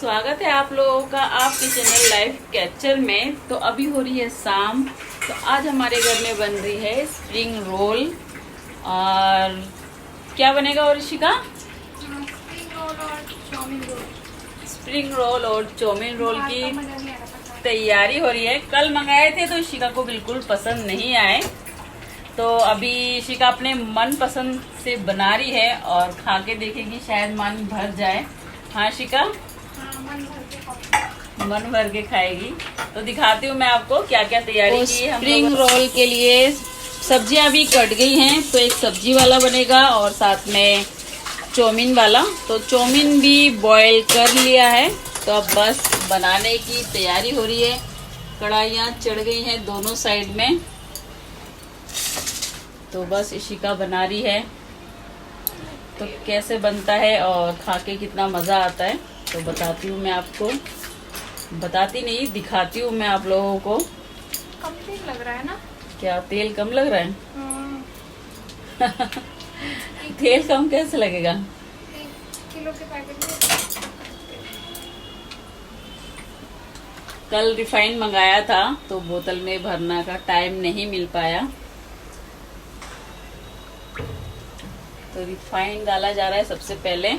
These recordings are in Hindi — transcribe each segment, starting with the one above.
स्वागत है आप लोगों का आपके चैनल लाइफ कैप्चर में। तो अभी हो रही है शाम। तो आज हमारे घर में बन रही है स्प्रिंग रोल। और क्या बनेगा और ऋषिका? स्प्रिंग रोल और चाउमीन रोल की तैयारी हो रही है। कल मंगाए थे तो ऋषिका को बिल्कुल पसंद नहीं आए, तो अभी ऋषिका अपने मन पसंद से बना रही है और खा के देखेगी, शायद मन भर जाए। हाँ ऋषिका, मन भर के खाएगी। तो दिखाती हूँ मैं आपको क्या क्या तैयारी की है। स्प्रिंग रोल के लिए सब्जियां भी कट गई हैं, तो एक सब्जी वाला बनेगा और साथ में चाउमीन वाला। तो चाउमीन भी बॉईल कर लिया है, तो अब बस बनाने की तैयारी हो रही है। कढ़ाइयाँ चढ़ गई हैं दोनों साइड में, तो बस ऋषिका बना रही है। तो कैसे बनता है और खा के कितना मज़ा आता है तो बताती हूँ मैं आपको। बताती नहीं, दिखाती हूँ मैं आप लोगों को। कम तेल लग रहा है ना? क्या तेल कम लग रहा है? तेल कम कैसे लगेगा? 1 किलो के पैकेट में। कल रिफाइंड मंगाया था तो बोतल में भरना का टाइम नहीं मिल पाया, तो रिफाइंड डाला जा रहा है सबसे पहले।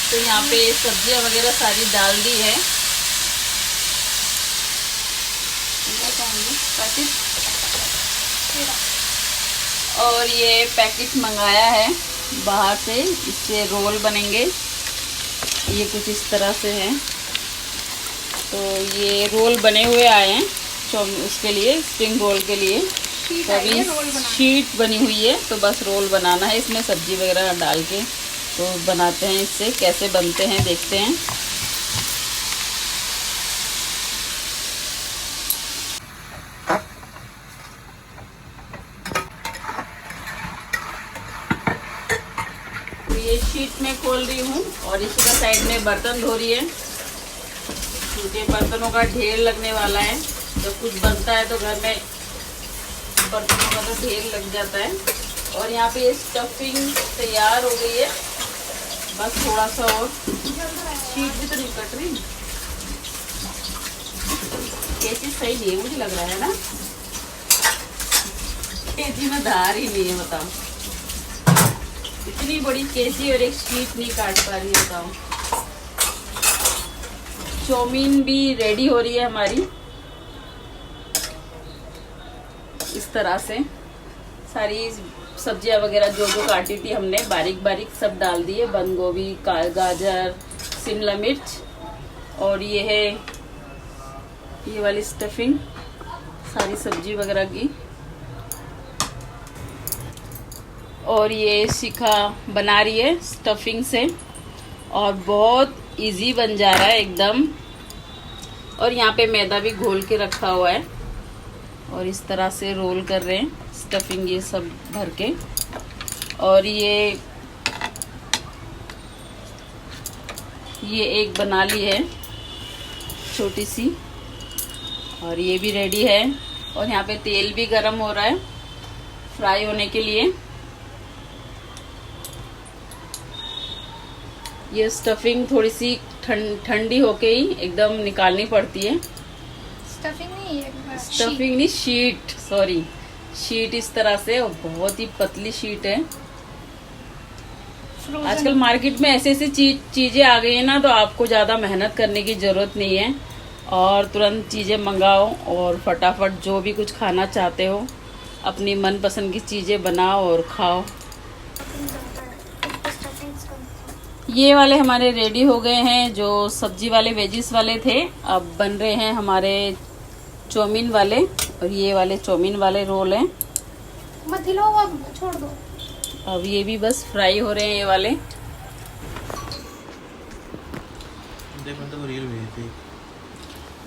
तो यहाँ पे सब्जियां वगैरह सारी डाल दी है। और ये पैकेट मंगाया है बाहर से, इससे रोल बनेंगे। ये कुछ इस तरह से है। तो ये रोल बने हुए आए हैं उसके लिए, स्प्रिंग रोल के लिए। तो अभी शीट बनी हुई है, तो बस रोल बनाना है। इसमें सब्जी वगैरह डाल के तो बनाते हैं। इससे कैसे बनते हैं देखते हैं। तो ये शीट में खोल रही हूँ और इसी का साइड में बर्तन धो रही है, क्योंकि बर्तनों का ढेर लगने वाला है। जब कुछ बनता है तो घर में बर्तनों का तो ढेर लग जाता है। और यहाँ पे ये स्टफिंग तैयार हो गई है, बस थोड़ा सा और। शीट भी तो नहीं कट रही, कैसी सही नहीं है मुझे लग रहा है ना। कैची में धार ही नहीं है, बताओ। इतनी बड़ी कैची और एक शीट नहीं काट पा रही है, बताओ। चाउमीन भी रेडी हो रही है हमारी। इस तरह से सारी सब्जियां वगैरह जो जो काटी थी हमने बारीक बारीक सब डाल दिए। बंद गोभी, गाजर, शिमला मिर्च, और ये है ये वाली स्टफिंग सारी सब्जी वगैरह की। और ये शिखा बना रही है स्टफिंग से, और बहुत इजी बन जा रहा है एकदम। और यहाँ पे मैदा भी घोल के रखा हुआ है और इस तरह से रोल कर रहे हैं स्टफिंग ये सब भर के। और ये एक बना ली है छोटी सी, और ये भी रेडी है। और यहाँ पे तेल भी गरम हो रहा है फ्राई होने के लिए। ये स्टफिंग थोड़ी सी ठंडी होके ही एकदम निकालनी पड़ती है। स्टफिंग नहीं, शीट, सॉरी, शीट इस तरह से। और बहुत ही पतली शीट है। आजकल मार्केट में ऐसे ऐसी चीजें आ गई है ना, तो आपको ज्यादा मेहनत करने की जरूरत नहीं है और तुरंत चीजें मंगाओ और फटाफट जो भी कुछ खाना चाहते हो अपनी मनपसंद की चीजें बनाओ और खाओ। ये वाले हमारे रेडी हो गए हैं, जो सब्जी वाले वेजिस वाले थे। अब बन रहे हैं हमारे चाउमीन वाले, और ये वाले चाउमीन वाले रोल हैं। मत हिलाओ, अब छोड़ दो। अब ये भी बस फ्राई हो रहे हैं ये वाले।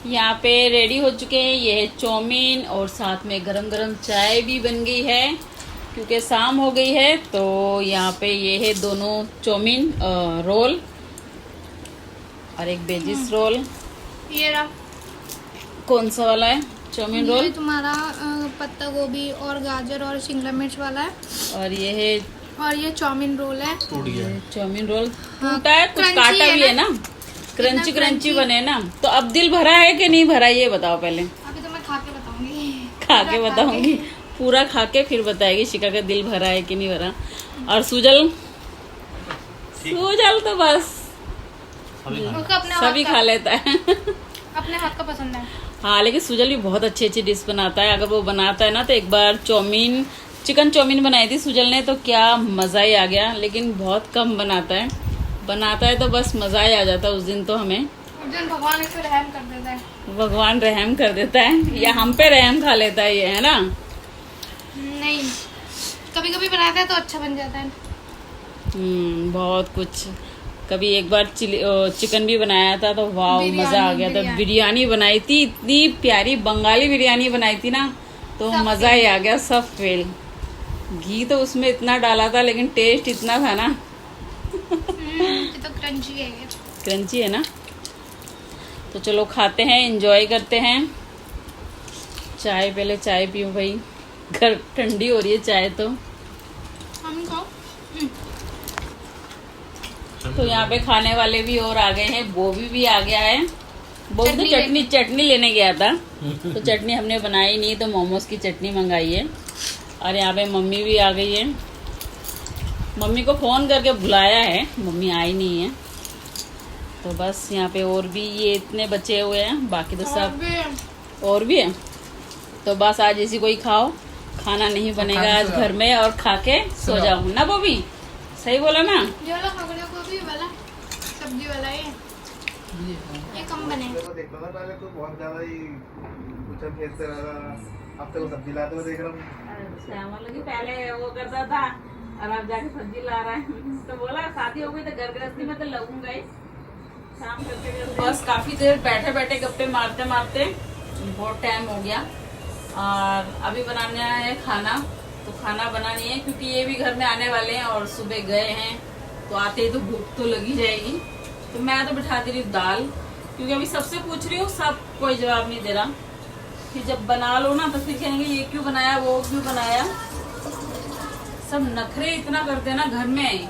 यहाँ पे रेडी हो चुके हैं। ये है चाउमीन और साथ में गरम गरम चाय भी बन गई है, क्योंकि शाम हो गई है। तो यहाँ पे ये है दोनों चाउमीन रोल और एक वेजिस रोल। ये रहा। कौन सा वाला है चाउमीन रोल? तुम्हारा पत्ता गोभी और गाजर और शिमला मिर्च वाला है। और ये है और ये चाउमीन रोल है। टूट गया। चाउमीन रोल हाँ, टूटा है, कुछ क्रंची काटा है भी ना? है ना, क्रंची क्रंची क्रंची। बने ना। तो अब दिल भरा है कि नहीं भरा ये बताओ पहले। अभी तो मैं खा के बताऊंगी। खा के बताऊंगी, पूरा खा के फिर बताएगी शिका का दिल भरा है कि नहीं भरा। और सुजल, सुजल तो बस उसको अपने सभी हाथ खा लेता है। अपने हाथ का पसंद है। हाँ, लेकिन सुजल भी बहुत अच्छी अच्छी डिश बनाता है। अगर वो बनाता है ना तो एक बार चाउमीन, चिकन चाउमीन बनाई थी सुजल ने, तो क्या मजा ही आ गया। लेकिन बहुत कम बनाता है, बनाता है तो बस मजा ही आ जाता है। उस दिन तो हमें उस दिन भगवान इस पे रहम कर देता है। भगवान रहम कर देता है, या हम पे रहम खा लेता है ये, है ना। नहीं, कभी कभी बनाता है तो अच्छा बन जाता है। बहुत कुछ। कभी एक बार चिकन भी बनाया था तो वाह मजा आ गया था। बिरयानी बनाई थी, इतनी प्यारी बंगाली बिरयानी बनाई थी ना, तो मजा ही आ गया। सब फेल। घी तो उसमें इतना डाला था लेकिन टेस्ट इतना था ना। ये तो क्रंची है ये। क्रंची है ना। तो चलो खाते हैं, एंजॉय करते हैं। चाय, पहले चाय पीऊं भाई, घर ठंडी हो रही है चाय तो। हम खाओ। तो यहाँ पे खाने वाले भी और आ गए हैं। बोबी भी आ गया है। बोबी तो चटनी लेने गया था, तो चटनी हमने बनाई नहीं, तो मोमोज की चटनी मंगाई है। और यहाँ पे मम्मी भी आ गई है। मम्मी को फोन करके बुलाया है, मम्मी आई नहीं है। तो बस यहाँ पे और भी ये इतने बचे हुए हैं, बाकी तो सब और भी है। तो बस आज इसी को ही खाओ, खाना नहीं बनेगा आज घर में, और खा के सो जाओ ना बोबी। सही बोला ना। जो लोग खगड़ियों को भी वाला सब्जी वाला ये कम बने। देखता था पहले तो बहुत ज्यादा ही उछल खेलते रहा। अब तो सब्जी लाते हुए देख रहा हूँ। अच्छा, मतलब कि पहले वो करता था और अब जाके सब्जी ला रहा है। तो बोला शादी हो गई तो घर गृहस्थी में तो लगूंगा ही। शाम करते बस काफी देर बैठे बैठे गप्पे मारते मारते बहुत टाइम हो गया। और अभी बनाना है खाना, तो खाना बनानी है क्योंकि ये भी घर में आने वाले हैं और सुबह गए हैं, तो आते ही तो भूख तो लगी जाएगी। तो मैं तो बिठा दे रही हूँ दाल, क्योंकि अभी सबसे पूछ रही हूँ, सब कोई जवाब नहीं दे रहा। फिर जब बना लो ना तो फिर कहेंगे ये क्यों बनाया, वो क्यों बनाया। सब नखरे इतना करते हैं ना घर में।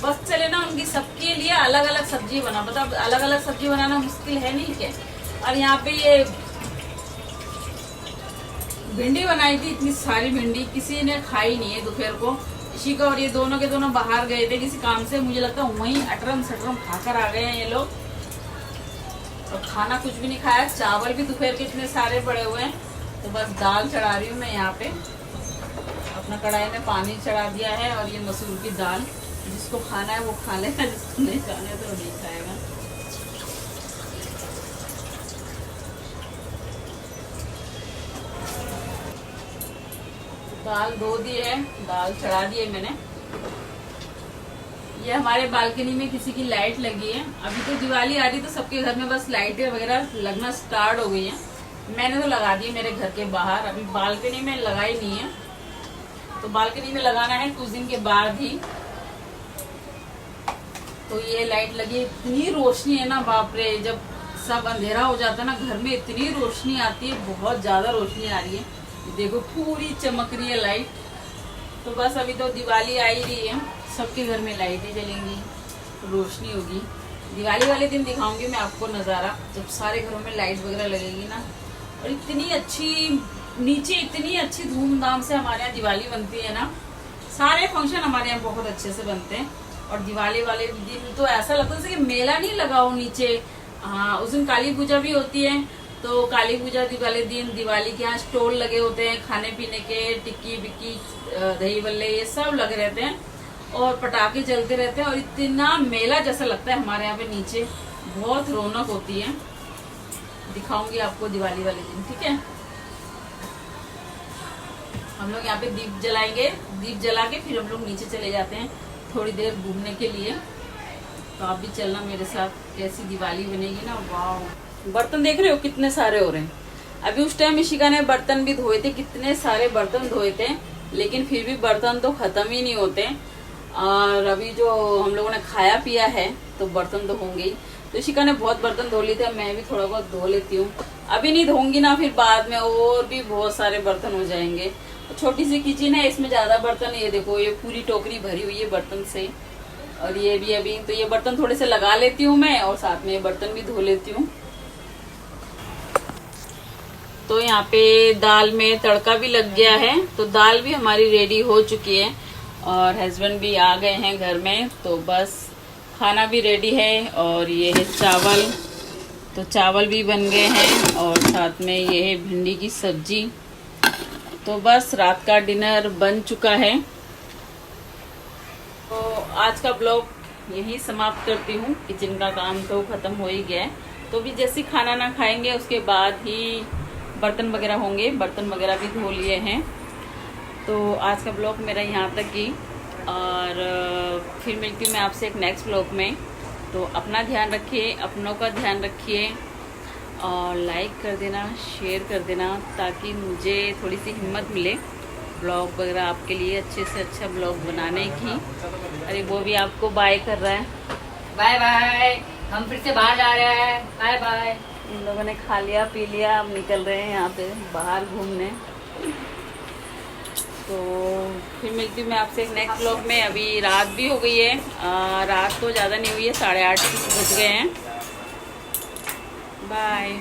बस चले ना उनकी सबके लिए अलग अलग सब्जी बना, मतलब अलग अलग सब्जी बनाना मुश्किल है नहीं क्या। और यहाँ पे ये भिंडी बनाई थी, इतनी सारी भिंडी किसी ने खाई नहीं है दोपहर को। इशिका और ये दोनों के दोनों बाहर गए थे किसी काम से, मुझे लगता है वहीं अटरम सटरम खाकर आ गए हैं ये लोग। और खाना कुछ भी नहीं खाया। चावल भी दोपहर के इतने सारे पड़े हुए हैं। तो बस दाल चढ़ा रही हूँ मैं यहाँ पे। अपना कढ़ाई में पानी चढ़ा दिया है, और ये मसूर की दाल, जिसको खाना है वो खा लेगा, जिसको नहीं खाना है तो वो नहीं खाएगा। दाल धो दी है, दाल चढ़ा दी है मैंने। ये हमारे बालकनी में किसी की लाइट लगी है। अभी तो दिवाली आ रही तो सबके घर में बस लाइटें वगैरह लगना स्टार्ट हो गई है। मैंने तो लगा दी है मेरे घर के बाहर, अभी बालकनी में लगाई नहीं है। तो बालकनी में लगाना है कुछ दिन के बाद ही। तो ये लाइट लगी, इतनी रोशनी है ना बाप रे। जब सब अंधेरा हो जाता है ना घर में, इतनी रोशनी आती है, बहुत ज्यादा रोशनी आ रही है। देखो पूरी चमक रही है लाइट। तो बस अभी तो दिवाली आ ही रही है, सबके घर में लाइटें जलेंगी, रोशनी होगी। दिवाली वाले दिन दिखाऊंगी मैं आपको नज़ारा, जब सारे घरों में लाइट वगैरह लगेगी ना। और इतनी अच्छी नीचे, इतनी अच्छी धूमधाम से हमारे यहाँ दिवाली बनती है ना। सारे फंक्शन हमारे यहाँ बहुत अच्छे से बनते हैं। और दिवाली वाले दिन तो ऐसा लगता है जैसे कि मेला नहीं लगा हो नीचे। हाँ, उस दिन काली पूजा भी होती है, तो काली पूजा वाले दिन दिवाली के यहाँ स्टॉल लगे होते हैं खाने पीने के, टिक्की बिक्की, दही बल्ले, ये सब लगे रहते हैं। और पटाखे चलते रहते हैं, और इतना मेला जैसा लगता है हमारे यहाँ पे नीचे। बहुत रौनक होती है। दिखाऊंगी आपको दिवाली वाले दिन, ठीक है। हम लोग यहाँ पे दीप जलाएंगे, दीप जला के फिर हम लोग नीचे चले जाते हैं थोड़ी देर घूमने के लिए। तो आप भी चलना मेरे साथ, कैसी दिवाली बनेगी ना। वाह, बर्तन देख रहे हो कितने सारे हो रहे हैं। अभी उस टाइम इशिका ने बर्तन भी धोए थे, कितने सारे बर्तन धोए थे, लेकिन फिर भी बर्तन तो खत्म ही नहीं होते। और अभी जो हम लोगों ने खाया पिया है तो बर्तन तो होंगे ही। तो इशिका ने बहुत बर्तन धो लिए थे, मैं भी थोड़ा बहुत धो लेती हूँ। अभी नहीं धोऊंगी ना, फिर बाद में और भी बहुत सारे बर्तन हो जाएंगे। छोटी सी किचन है, इसमें ज्यादा बर्तन, ये देखो ये पूरी टोकरी भरी हुई है बर्तन से। और ये भी अभी तो ये बर्तन थोड़े से लगा लेती हूँ मैं, और साथ में ये बर्तन भी धो लेती हूँ। तो यहाँ पे दाल में तड़का भी लग गया है, तो दाल भी हमारी रेडी हो चुकी है और हस्बैंड भी आ गए हैं घर में। तो बस खाना भी रेडी है। और ये है चावल, तो चावल भी बन गए हैं और साथ में ये है भिंडी की सब्जी। तो बस रात का डिनर बन चुका है। तो आज का ब्लॉग यही समाप्त करती हूँ। किचन का काम तो खत्म हो ही गया है, तो भी जैसे खाना ना खाएंगे उसके बाद ही बर्तन वगैरह होंगे, बर्तन वगैरह भी धो लिए हैं। तो आज का ब्लॉग मेरा यहाँ तक ही, और फिर मिलती हूँ मैं आपसे एक नेक्स्ट ब्लॉग में। तो अपना ध्यान रखिए, अपनों का ध्यान रखिए, और लाइक कर देना, शेयर कर देना, ताकि मुझे थोड़ी सी हिम्मत मिले ब्लॉग वगैरह आपके लिए अच्छे से अच्छा ब्लॉग बनाने की। अरे वो भी आपको बाय कर रहा है, बाय बाय, हम फिर से बाहर जा रहे हैं, बाय बाय। इन लोगों ने खा लिया पी लिया, अब निकल रहे हैं यहाँ पे बाहर घूमने। तो फिर मिलती हूँ मैं आपसे एक नेक्स्ट ब्लॉग में। अभी रात भी हो गई है, रात तो ज़्यादा नहीं हुई है, 8:30 बज गए हैं। बाय।